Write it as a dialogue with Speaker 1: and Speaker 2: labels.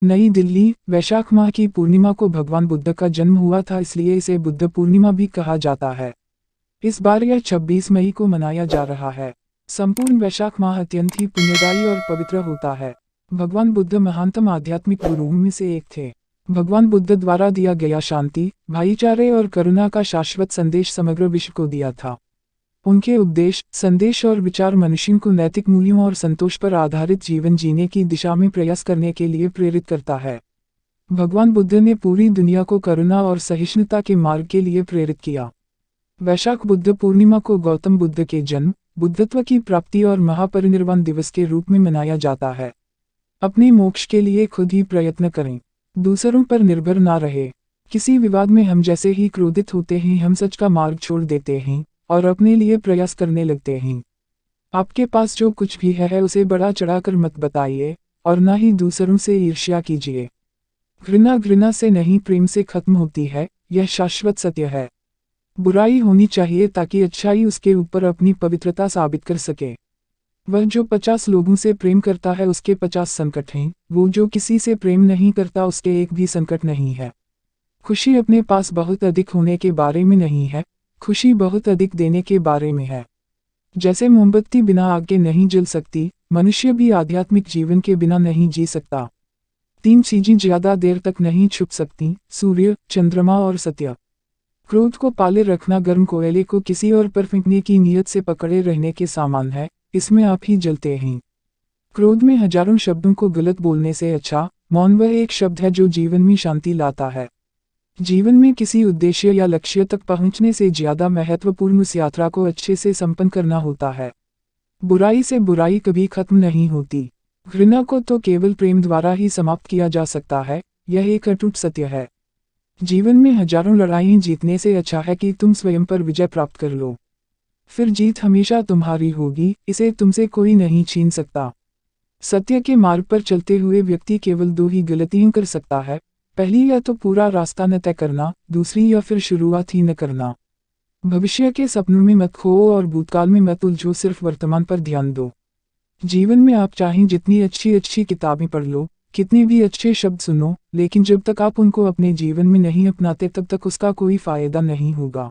Speaker 1: नई दिल्ली, वैशाख माह की पूर्णिमा को भगवान बुद्ध का जन्म हुआ था, इसलिए इसे बुद्ध पूर्णिमा भी कहा जाता है। इस बार यह 26 मई को मनाया जा रहा है। संपूर्ण वैशाख माह अत्यंत ही पुण्यदायी और पवित्र होता है। भगवान बुद्ध महानतम आध्यात्मिक गुरुओं में से एक थे। भगवान बुद्ध द्वारा दिया गया शांति, भाईचारे और करुणा का शाश्वत संदेश समग्र विश्व को दिया था। उनके उपदेश, संदेश और विचार मनुष्यों को नैतिक मूल्यों और संतोष पर आधारित जीवन जीने की दिशा में प्रयास करने के लिए प्रेरित करता है। भगवान बुद्ध ने पूरी दुनिया को करुणा और सहिष्णुता के मार्ग के लिए प्रेरित किया। वैशाख बुद्ध पूर्णिमा को गौतम बुद्ध के जन्म, बुद्धत्व की प्राप्ति और महापरिनिर्वाण दिवस के रूप में मनाया जाता है। अपने मोक्ष के लिए खुद ही प्रयत्न करें, दूसरों पर निर्भर ना रहे। किसी विवाद में हम जैसे ही क्रोधित होते हैं, हम सच का मार्ग छोड़ देते हैं और अपने लिए प्रयास करने लगते हैं। आपके पास जो कुछ भी है उसे बढ़ा चढ़ाकर मत बताइए और ना ही दूसरों से ईर्ष्या कीजिए। घृणा घृणा से नहीं, प्रेम से खत्म होती है, यह शाश्वत सत्य है। बुराई होनी चाहिए ताकि अच्छाई उसके ऊपर अपनी पवित्रता साबित कर सके। वह जो 50 लोगों से प्रेम करता है उसके 50 संकट हैं, वो जो किसी से प्रेम नहीं करता उसके एक भी संकट नहीं है। खुशी अपने पास बहुत अधिक होने के बारे में नहीं है, खुशी बहुत अधिक देने के बारे में है। जैसे मोमबत्ती बिना आग के नहीं जल सकती, मनुष्य भी आध्यात्मिक जीवन के बिना नहीं जी सकता। 3 चीजें ज्यादा देर तक नहीं छुप सकती, सूर्य, चंद्रमा और सत्य। क्रोध को पाले रखना गर्म कोयले को किसी और पर फेंकने की नीयत से पकड़े रहने के समान है, इसमें आप ही जलते हैं। क्रोध में हजारों शब्दों को गलत बोलने से अच्छा मौन वह एक शब्द है जो जीवन में शांति लाता है। जीवन में किसी उद्देश्य या लक्ष्य तक पहुंचने से ज्यादा महत्वपूर्ण उस यात्रा को अच्छे से संपन्न करना होता है। बुराई से बुराई कभी खत्म नहीं होती। घृणा को तो केवल प्रेम द्वारा ही समाप्त किया जा सकता है, यह एक अटूट सत्य है। जीवन में हजारों लड़ाइयां जीतने से अच्छा है कि तुम स्वयं पर विजय प्राप्त कर लो। फिर जीत हमेशा तुम्हारी होगी, इसे तुमसे कोई नहीं छीन सकता। सत्य के मार्ग पर चलते हुए व्यक्ति केवल 2 ही गलतियां कर सकता है, पहली या तो पूरा रास्ता न तय करना, दूसरी या फिर शुरुआत ही न करना। भविष्य के सपनों में मत खो और भूतकाल में मत उलझो, सिर्फ वर्तमान पर ध्यान दो। जीवन में आप चाहें जितनी अच्छी अच्छी किताबें पढ़ लो, कितने भी अच्छे शब्द सुनो, लेकिन जब तक आप उनको अपने जीवन में नहीं अपनाते तब तक उसका कोई फायदा नहीं होगा।